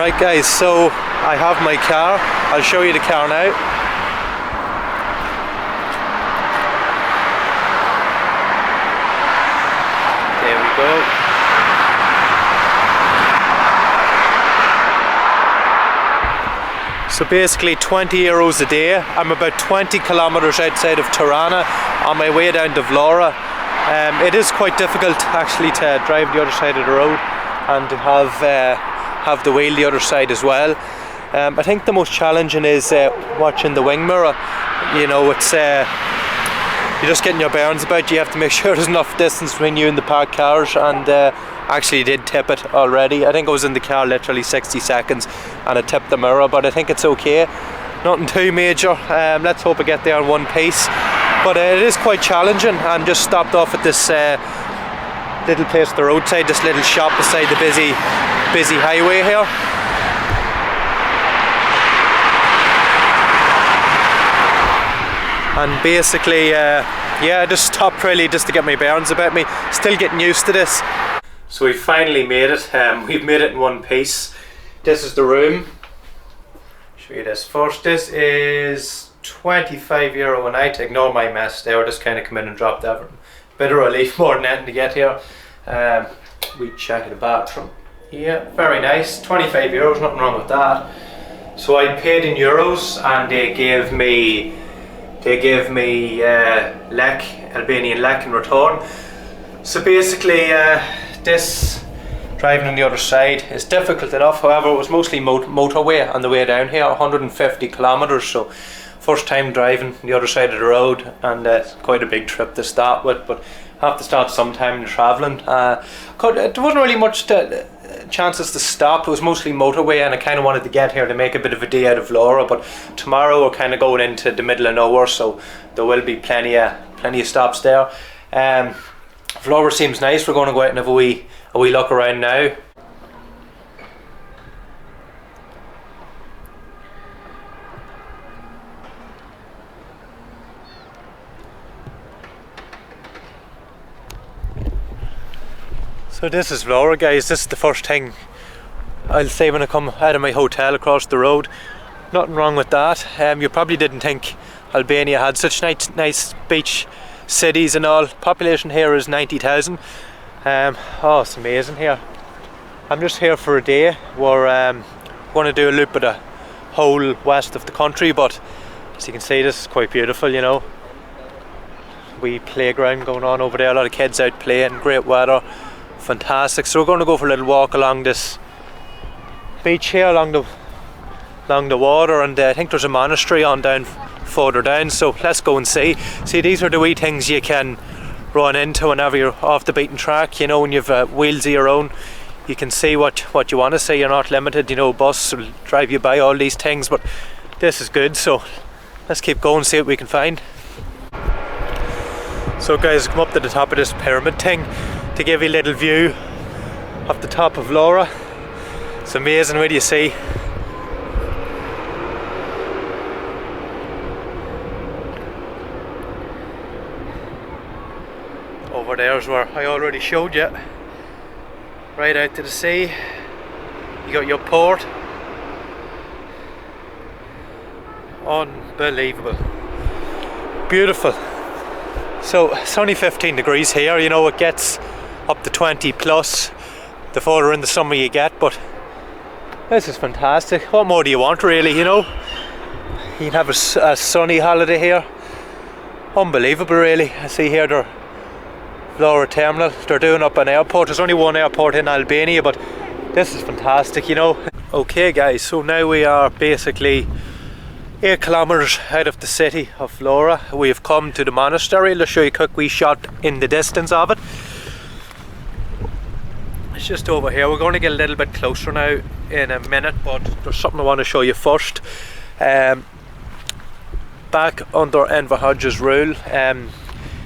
Alright guys, so I have my car. I'll show you the car now. There we go. So basically €20 a day. I'm about 20 kilometers outside of Tirana on my way down to Vlora. It is quite difficult actually to drive the other side of the road and to have the wheel the other side as well. I think the most challenging is watching the wing mirror. You know, it's you're just getting your bearings about. You have to make sure there's enough distance between you and the parked cars, and actually did tip it already. I think I was in the car literally 60 seconds and I tipped the mirror, but I think it's okay. Nothing too major. Let's hope I get there in one piece. But it is quite challenging, and just stopped off at this little place on the roadside, this little shop beside the busy highway here. And basically, yeah, I just stopped really just to get my bearings about me. Still getting used to this. So we finally made it. We've made it in one piece. This is the room. Show you this first. This is €25 a night. Ignore my mess there. Just kind of come in and dropped everything. Bit of relief more than anything to get here. We check the bathroom. Yeah, very nice. €25, nothing wrong with that. So I paid in euros, and they gave me lek, Albanian lek in return. So basically, this driving on the other side is difficult enough. However, it was mostly motorway on the way down here, 150 kilometers. So first time driving the other side of the road, and quite a big trip to start with, but have to start sometime travelling. There wasn't really much chances to stop. It was mostly motorway, and I kind of wanted to get here to make a bit of a day out of Vlora, but tomorrow we're kind of going into the middle of nowhere, so there will be plenty of stops there. Vlora seems nice. We're going to go out and have a wee look around now. So this is Vlora, guys. This is the first thing I'll say when I come out of my hotel across the road. Nothing wrong with that. You probably didn't think Albania had such nice beach cities and all. Population here is 90,000. Oh, it's amazing here. I'm just here for a day. We're going to do a loop of the whole west of the country, but as you can see, this is quite beautiful, you know. Wee playground going on over there, a lot of kids out playing, great weather. Fantastic. So we're going to go for a little walk along this beach here, along the water, and I think there's a monastery on down further down, so let's go and see. These are the wee things you can run into whenever you're off the beaten track, you know, when you've wheels of your own. You can see what you want to see. You're not limited, you know. Bus will drive you by all these things, but this is good, so let's keep going, see what we can find. So guys, come up to the top of this pyramid thing to give you a little view of the top of Vlora. It's amazing. What do you see? Over there's where I already showed you. Right out to the sea. You got your port. Unbelievable. Beautiful. So it's only 15 degrees here, you know. It gets up to 20 plus the further in the summer you get, but this is fantastic. What more do you want, really, you know? You can have a sunny holiday here. Unbelievable, really. I see here their Vlora terminal. They're doing up an airport. There's only one airport in Albania, but this is fantastic, you know. Okay guys, so now we are basically 8 kilometers out of the city of Vlora. We have come to the monastery. Let's show you a quick wee shot in the distance of it. It's just over here. We're going to get a little bit closer now in a minute, but there's something I want to show you first. Back under Enver Hoxha's rule,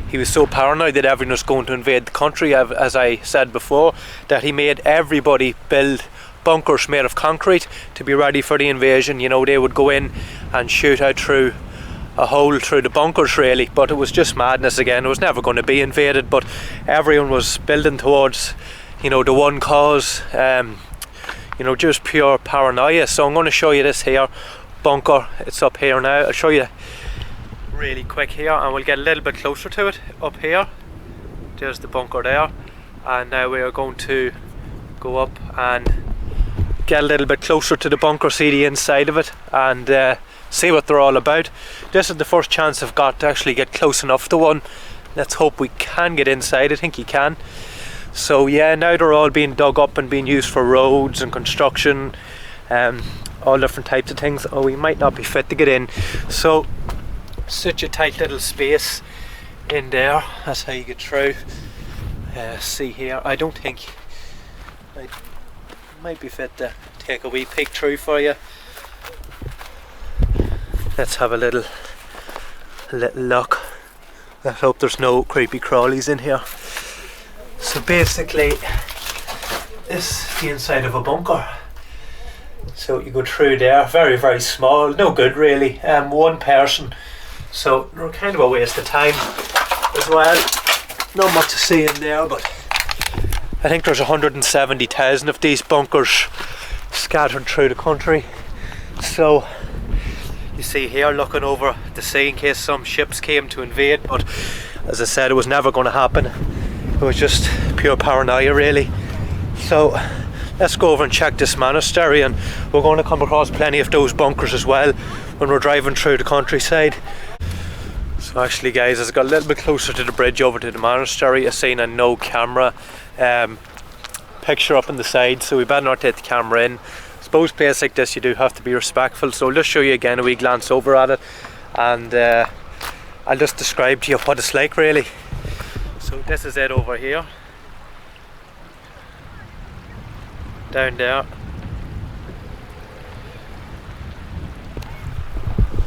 he was so paranoid that everyone was going to invade the country, as I said before, that he made everybody build bunkers made of concrete to be ready for the invasion. You know, they would go in and shoot out through a hole through the bunkers, really. But it was just madness again. It was never going to be invaded, but everyone was building towards, you know, the one cause. you know, just pure paranoia. So I'm going to show you this here bunker. It's up here now. I'll show you really quick here, and we'll get a little bit closer to it up here. There's the bunker there, and now we are going to go up and get a little bit closer to the bunker, see the inside of it, and see what they're all about. This is the first chance I've got to actually get close enough to one. Let's hope we can get inside. I think you can. So yeah, now they're all being dug up and being used for roads and construction, all different types of things. Oh, we might not be fit to get in. So such a tight little space in there. That's how you get through. See here, I don't think I might be fit to take a wee peek through for you. Let's have a little look. Let's hope there's no creepy crawlies in here. So basically, this is the inside of a bunker. So you go through there, very, very small, no good really. One person, so kind of a waste of time as well. Not much to see in there, but I think there's 170,000 of these bunkers scattered through the country. So you see here, looking over the sea in case some ships came to invade, but as I said, it was never going to happen. It was just pure paranoia really. So let's go over and check this monastery, and we're going to come across plenty of those bunkers as well when we're driving through the countryside. So actually guys, as I got a little bit closer to the bridge over to the monastery, I seen a no camera picture up on the side, so we better not take the camera in. I suppose places like this you do have to be respectful, so I'll just show you again a wee glance over at it, and I'll just describe to you what it's like really. So this is it over here, down there.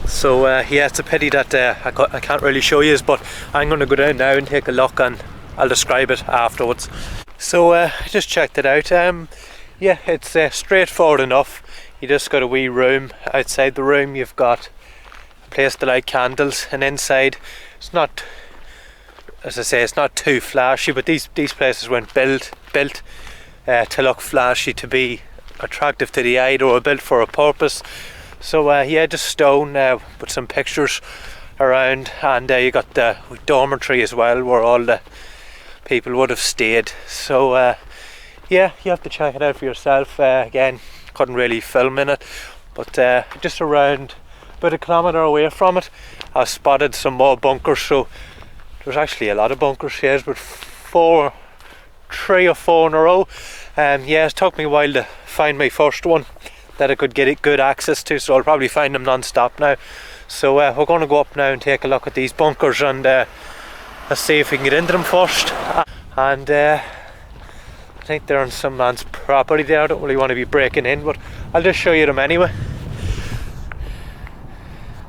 So yeah, it's a pity that I can't really show you, but I'm going to go down now and take a look, and I'll describe it afterwards. So I just checked it out. Yeah, it's straightforward enough. You just got a wee room. Outside the room you've got a place to light candles, and inside it's not, as I say, it's not too flashy, but these places weren't built to look flashy, to be attractive to the eye. They were built for a purpose. So yeah, just stone with some pictures around, and you got the dormitory as well where all the people would have stayed. So yeah, you have to check it out for yourself. Again, couldn't really film in it, but just around about a kilometre away from it I spotted some more bunkers. So there's actually a lot of bunkers here, but 3 or 4 in a row. Yeah, it took me a while to find my first one that I could get good access to, so I'll probably find them non-stop now. So we're going to go up now and take a look at these bunkers, and let's see if we can get into them first. And I think they're on some man's property there. I don't really want to be breaking in, but I'll just show you them anyway.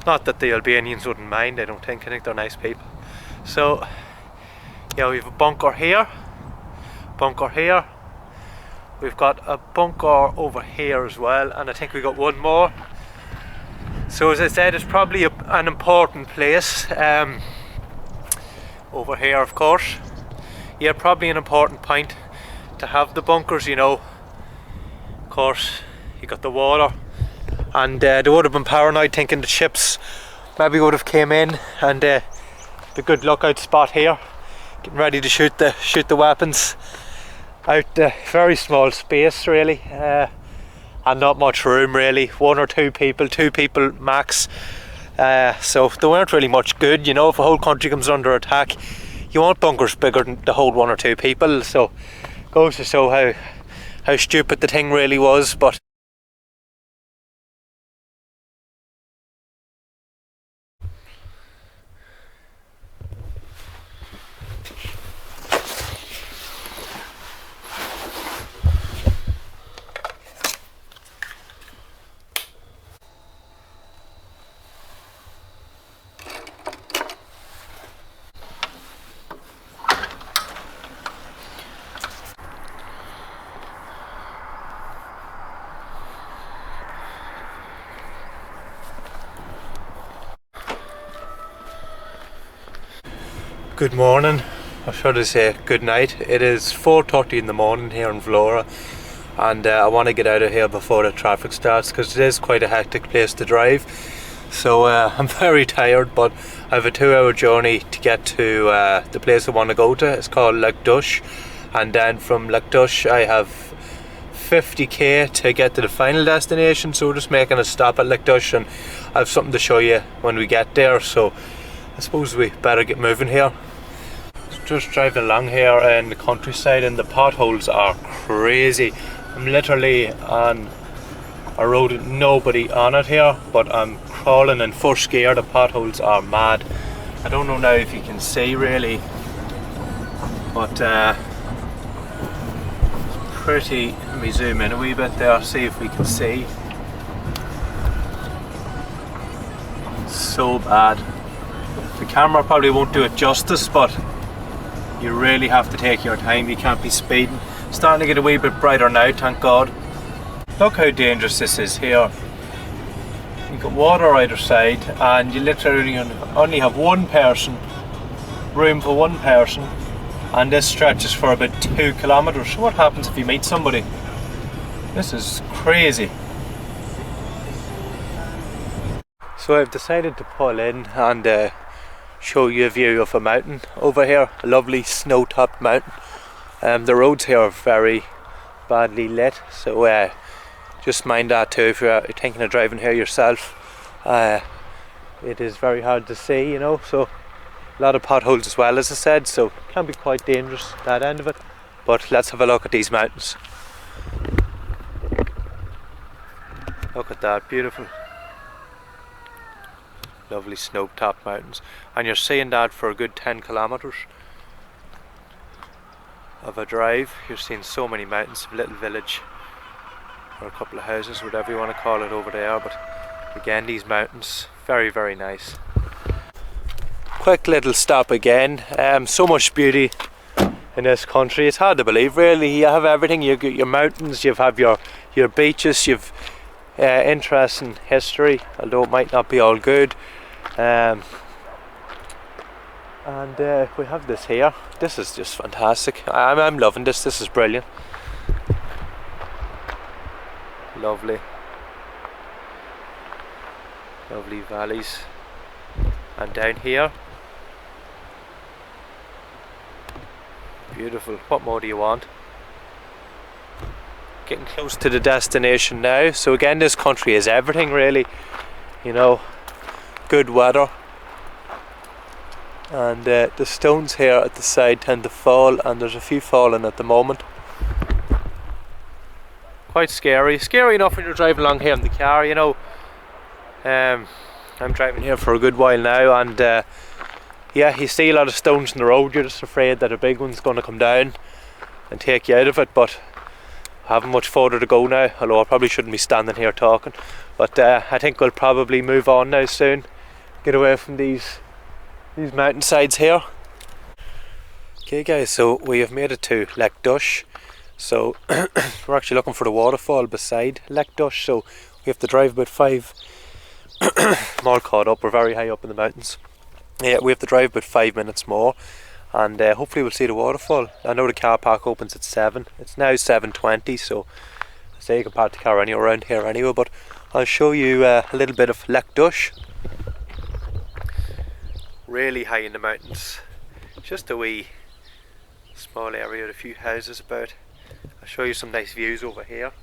Not that the Albanians wouldn't mind, I don't think. I think they're nice people. So yeah, we have a bunker here, we've got a bunker over here as well, and I think we got one more. So as I said, it's probably an important place. Over here, of course. Yeah, probably an important point to have the bunkers, you know. Of course, you got the water, and they would have been paranoid thinking the ships maybe would have came in, and the good lookout spot here, getting ready to shoot the weapons out the very small space really, and not much room really. 1 or 2 people, 2 people max. So they weren't really much good, you know. If a whole country comes under attack, you want bunkers bigger than to hold 1 or 2 people. So goes to show how stupid the thing really was. But good morning, or should I say good night. It is 4:30 in the morning here in Vlora. and I want to get out of here before the traffic starts, because it is quite a hectic place to drive. So I'm very tired, but I have a 2-hour journey to get to the place I want to go to. It's called Dush, and then from Dush I have 50k to get to the final destination, so we're just making a stop at Dush, and I have something to show you when we get there, so I suppose we better get moving here. Just driving along here in the countryside, and the potholes are crazy. I'm literally on a road with nobody on it here, but I'm crawling in first gear. The potholes are mad. I don't know now if you can see really, but pretty. Let me zoom in a wee bit there, see if we can see. So bad. The camera probably won't do it justice, but you really have to take your time. You can't be speeding. Starting to get a wee bit brighter now, thank God. Look how dangerous this is here. You've got water either side, and you literally only have one person, room for one person, and this stretches for about 2 kilometers. What happens if you meet somebody? This is crazy. So I've decided to pull in and show you a view of a mountain over here, a lovely snow-topped mountain. The roads here are very badly lit, so just mind that too if you're thinking of driving here yourself. It is very hard to see, you know, so a lot of potholes as well, as I said, so it can be quite dangerous, that end of it. But let's have a look at these mountains. Look at that, beautiful. Lovely snow-topped mountains, and you're seeing that for a good 10 kilometers of a drive. You're seeing so many mountains, a little village or a couple of houses, whatever you want to call it, over there. But again, these mountains, very, very nice. Quick little stop again. So much beauty in this country, it's hard to believe really. You have everything. You've got your mountains, you have your beaches, you've interesting history, although it might not be all good. And we have this here. This is just fantastic. I'm loving this. This is brilliant. Lovely valleys. And down here, beautiful. What more do you want? Getting close to the destination now. So again, this country is everything really, you know. Good weather, and the stones here at the side tend to fall, and there's a few falling at the moment. Quite scary enough when you're driving along here in the car, you know. I'm driving here for a good while now, and yeah, you see a lot of stones in the road. You're just afraid that a big one's going to come down and take you out of it, but I haven't much further to go now, although I probably shouldn't be standing here talking. But I think we'll probably move on now soon, get away from these mountainsides here. Okay guys, so we have made it to Dush. So we're actually looking for the waterfall beside Dush, so we have to drive about 5 I'm all caught up, we're very high up in the mountains. Yeah, we have to drive about 5 minutes more, and hopefully we'll see the waterfall. I know the car park opens at 7. It's now 7:20, so I say you can park the car anywhere around here anyway, but I'll show you a little bit of Dush. Really high in the mountains, just a wee small area with a few houses about. I'll show you some nice views over here.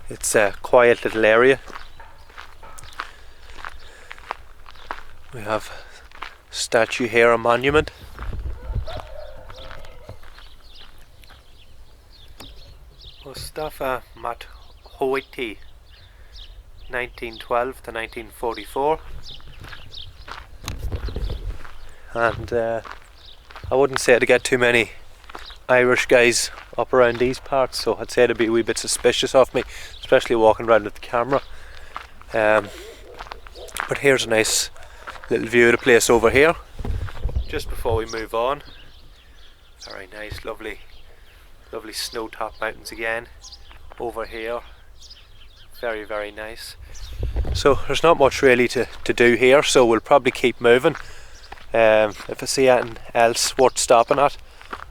It's a quiet little area. We have a statue here, a monument. Mustafa Mathoiti, 1912 to 1944. And I wouldn't say to get too many Irish guys up around these parts, so I'd say it'd be a wee bit suspicious of me, especially walking around with the camera. But here's a nice little view of the place over here, just before we move on. Very nice, lovely snow-topped mountains again over here. Very, very nice. So there's not much really to do here, so we'll probably keep moving. If I see anything else worth stopping at,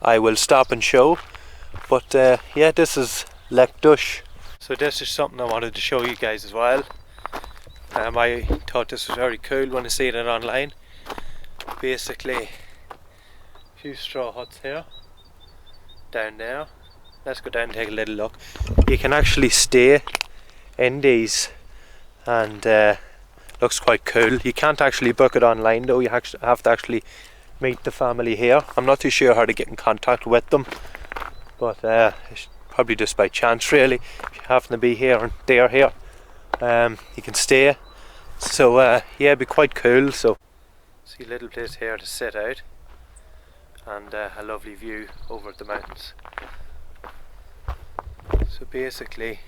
I will stop and show. But yeah, this is Lake Dush. So this is something I wanted to show you guys as well. I thought this was very cool when I seen it online. Basically, a few straw huts here, down there. Let's go down and take a little look. You can actually stay in these, and looks quite cool. You can't actually book it online though, you have to actually meet the family here. I'm not too sure how to get in contact with them, but it's probably just by chance really. If you happen to be here and they're here, you can stay. So yeah, it'd be quite cool. So see a little place here to sit out, and a lovely view over at the mountains. So basically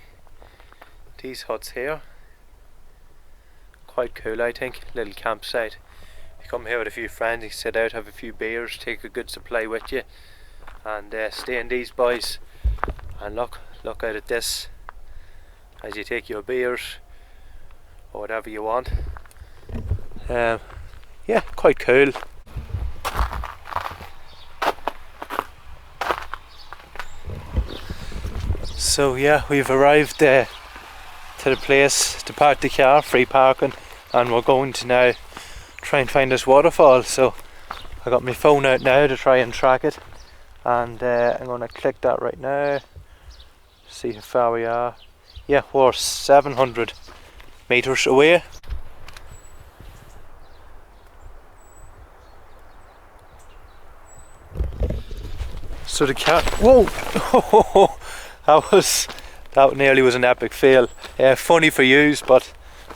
these huts here, quite cool I think. Little campsite. You come here with a few friends, you sit out, have a few beers, take a good supply with you, and stay in these boys and look out at this as you take your beers or whatever you want. Yeah, quite cool. So yeah, we've arrived to the place to park the car, free parking, and we're going to now try and find this waterfall. So I got my phone out now to try and track it, and I'm going to click that right now, see how far we are. Yeah, we're 700 meters away. So the cat, whoa, that nearly was an epic fail. Funny for yous, but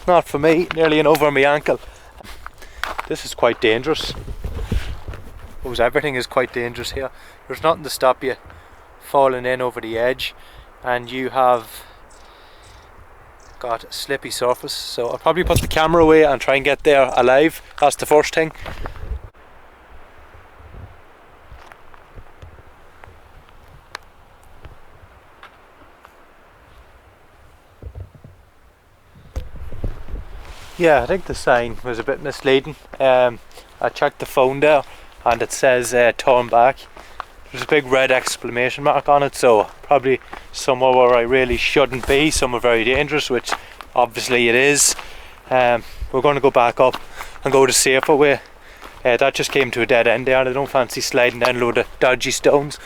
not for me. Nearly an over my ankle. This is quite dangerous. Everything is quite dangerous here. There's nothing to stop you falling in over the edge, and you have got a slippy surface. So I'll probably put the camera away and try and get there alive. That's the first thing. Yeah, I think the sign was a bit misleading. I checked the phone there and it says turn back. There's a big red exclamation mark on it, so probably somewhere where I really shouldn't be, somewhere very dangerous, which obviously it is. We're going to go back up and go the safer way. That just came to a dead end there, and I don't fancy sliding down a load of dodgy stones.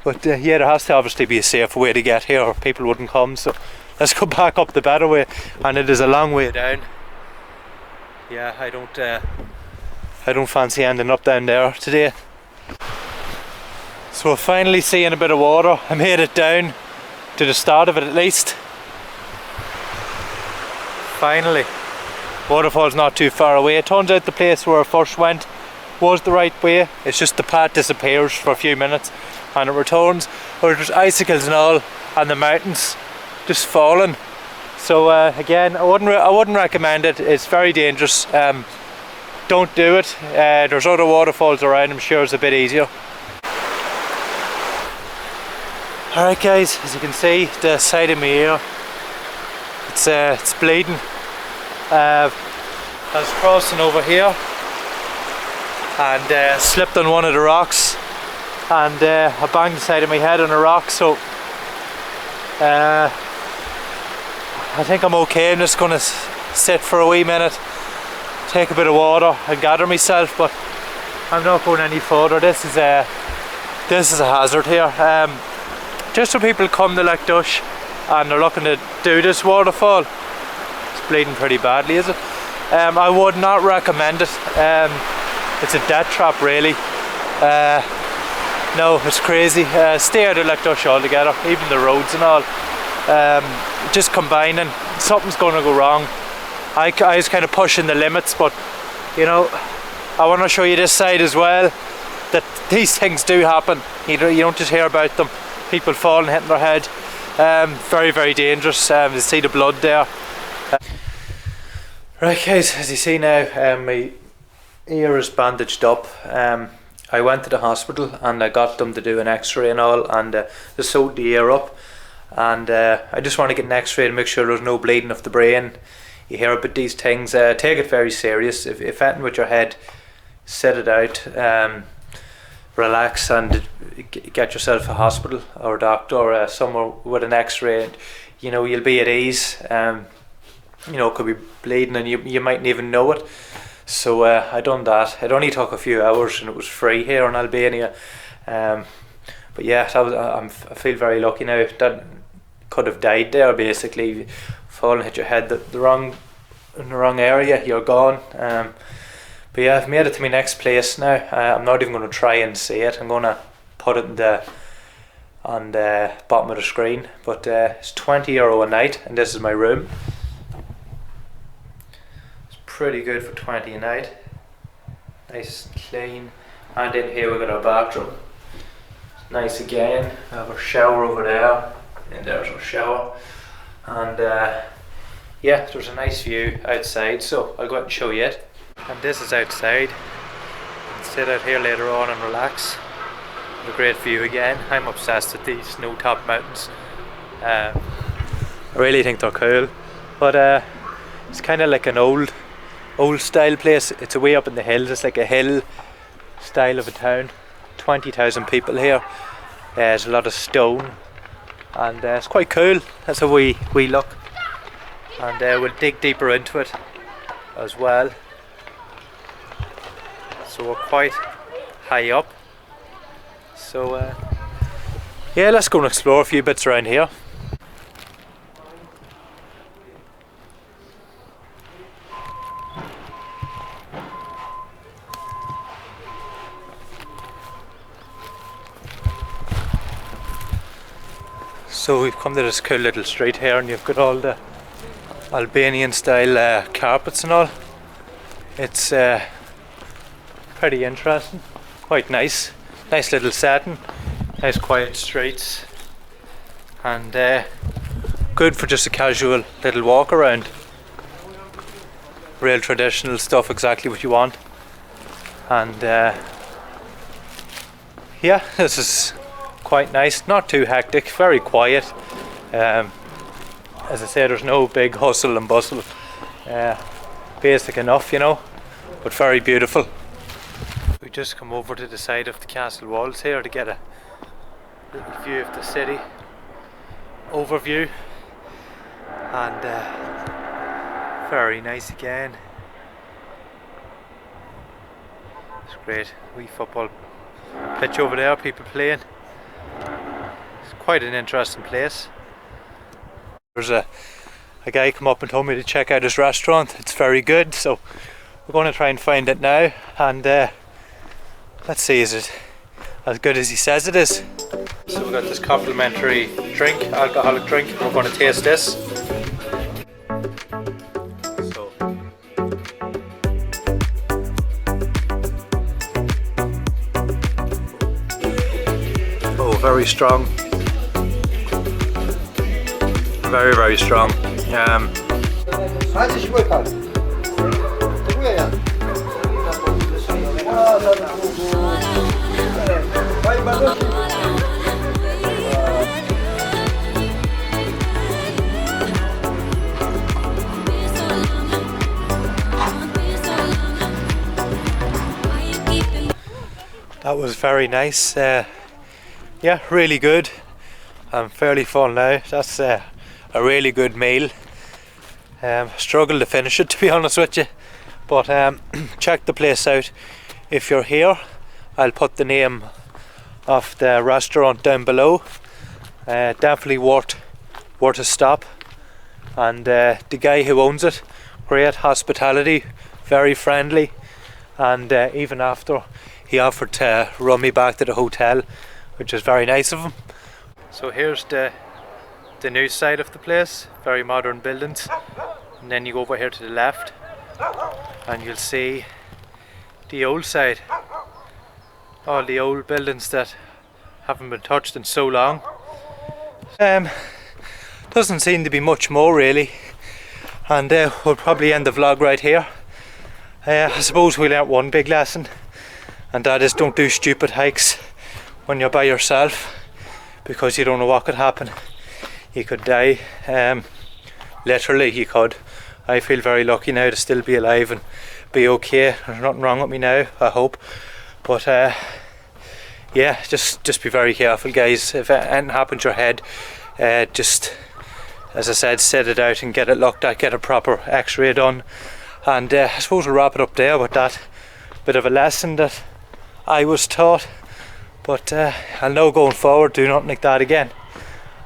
But yeah, there has to obviously be a safer way to get here or people wouldn't come, so let's go back up the better way, and it is a long way down. Yeah, I don't fancy ending up down there today. So we're finally seeing a bit of water. I made it down to the start of it at least. Finally. Waterfall's not too far away. It turns out the place where I first went was the right way. It's just the path disappears for a few minutes and it returns. Or there's icicles and all on the mountains just falling. So again, I wouldn't recommend it. It's very dangerous. Don't do it. There's other waterfalls around. I'm sure it's a bit easier. Alright guys, as you can see, the side of my ear, it's bleeding. I was crossing over here and slipped on one of the rocks, and I banged the side of my head on a rock. So I think I'm okay. I'm just going to sit for a wee minute, take a bit of water and gather myself, but I'm not going any further. This is a hazard here. Just when people come to Lake Dush and they're looking to do this waterfall, it's bleeding pretty badly, is it? I would not recommend it. It's a death trap really. No, it's crazy. Stay out of Lake Dush altogether, even the roads and all. Just combining, something's going to go wrong. I was kind of pushing the limits, but you know, I want to show you this side as well, that these things do happen. You don't just hear about them. People falling, hitting their head. Very, very dangerous. You see the blood there. Right guys, as you see now, my ear is bandaged up. I went to the hospital and I got them to do an x-ray and all, and they sewed the ear up. And I just want to get an x-ray to make sure there's no bleeding of the brain. You hear about these things, take it very serious. If anything with your head, sit it out, relax, and get yourself a hospital or a doctor or somewhere with an X-ray, and you know, you'll be at ease. You know, it could be bleeding and you mightn't even know it. So I done that. It only took a few hours and it was free here in Albania. But yeah, I feel very lucky now. That could have died there basically. Fall and hit your head in the wrong area, you're gone. But yeah, I've made it to my next place now. I'm not even going to try and see it. I'm going to put it on the bottom of the screen. But it's €20 a night, and this is my room. It's pretty good for 20 a night. Nice and clean. And in here we've got our bathroom. Nice again. We have our shower over there. And there's our shower. And yeah, there's a nice view outside, so I'll go out and show you it. And this is outside. You can sit out here later on and relax. A great view again. I'm obsessed with these snow-topped mountains. I really think they're cool. But it's kind of like an old style place. It's way up in the hills. It's like a hill style of a town. 20,000 people here. There's a lot of stone, and it's quite cool. That's how we look. And we'll dig deeper into it as well. So we're quite high up. So yeah, let's go and explore a few bits around here. So we've come to this cool little street here, and you've got all the Albanian style carpets and all. It's pretty interesting, quite nice. Nice little setting, nice quiet streets, and good for just a casual little walk around. Real traditional stuff, exactly what you want. And yeah, this is quite nice, not too hectic, very quiet. As I say, there's no big hustle and bustle. Basic enough, you know, but very beautiful. We just come over to the side of the castle walls here to get a little view of the city overview, and very nice again. It's great. Wee football pitch over there, people playing. It's quite an interesting place. There's a guy come up and told me to check out his restaurant. It's very good, so we're going to try and find it now, and let's see, is it as good as he says it is? So we've got this complimentary drink, alcoholic drink, and we're going to taste this. So, oh, very strong. Very, very strong. That was very nice. Yeah, really good. I'm fairly full now. That's a really good meal. Struggled to finish it, to be honest with you, but check the place out if you're here. I'll put the name of the restaurant down below. Definitely worth a stop. And the guy who owns it, great hospitality, very friendly, and even after, he offered to run me back to the hotel, which is very nice of him. So here's the new side of the place, very modern buildings, and then you go over here to the left and you'll see the old side, all the old buildings that haven't been touched in so long. Doesn't seem to be much more really, and we'll probably end the vlog right here. I suppose we learnt one big lesson, and that is don't do stupid hikes when you're by yourself, because you don't know what could happen. You could die, literally you could. I feel very lucky now to still be alive and be okay. There's nothing wrong with me now, I hope. But yeah, just be very careful, guys. If anything happens to your head, just, as I said, set it out and get it looked at, get a proper x-ray done. And I suppose we'll wrap it up there with that bit of a lesson that I was taught. But I'll know going forward, do nothing like that again.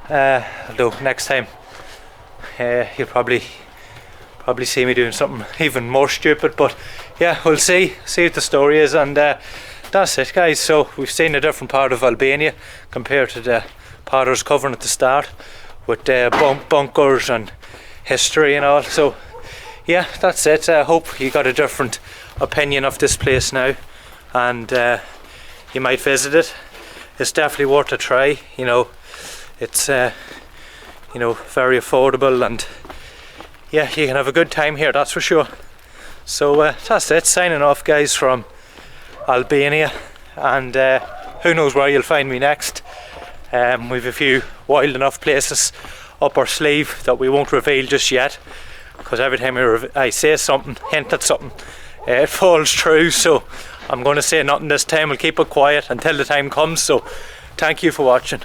Although next time you'll probably see me doing something even more stupid. But yeah, we'll see what the story is. And that's it, guys. So we've seen a different part of Albania compared to the part I was covering at the start, with bunkers and history and all. So yeah, that's it. I hope you got a different opinion of this place now, and you might visit it. It's definitely worth a try. You know, it's you know, very affordable, and yeah, you can have a good time here, that's for sure. So that's it, signing off, guys, from Albania, and who knows where you'll find me next. We've a few wild enough places up our sleeve that we won't reveal just yet, because every time I say something, hint at something, it falls true. So I'm going to say nothing this time. We'll keep it quiet until the time comes. So thank you for watching.